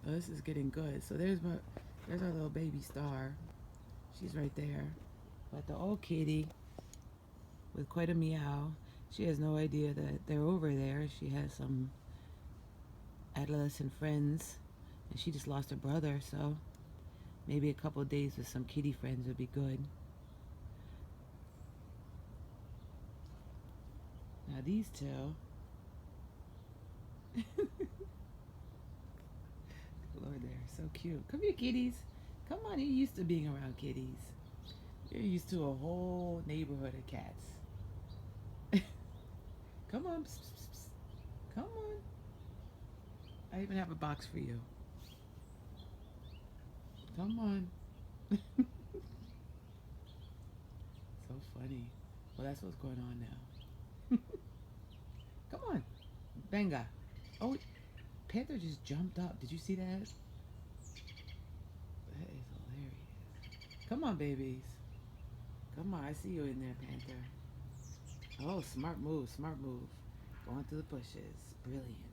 Oh, this is getting good. So there's our little baby star. She's right there. But the old kitty with quite a meow, she has no idea that they're over there. She has some adolescent friends, and she just lost her brother, so maybe a couple of days with some kitty friends would be good. Now these two, Lord, they're so cute. Come here, kitties. Come on, you're used to being around kitties. You're used to a whole neighborhood of cats. Come on, psst, psst, psst. Come on. I even have a box for you. Come on. So funny. Well, that's what's going on now. Come on. Benga. Oh, Panther just jumped up. Did you see that? That is hilarious. Come on, babies. Come on. I see you in there, Panther. Oh, smart move. Smart move. Going through the bushes. Brilliant.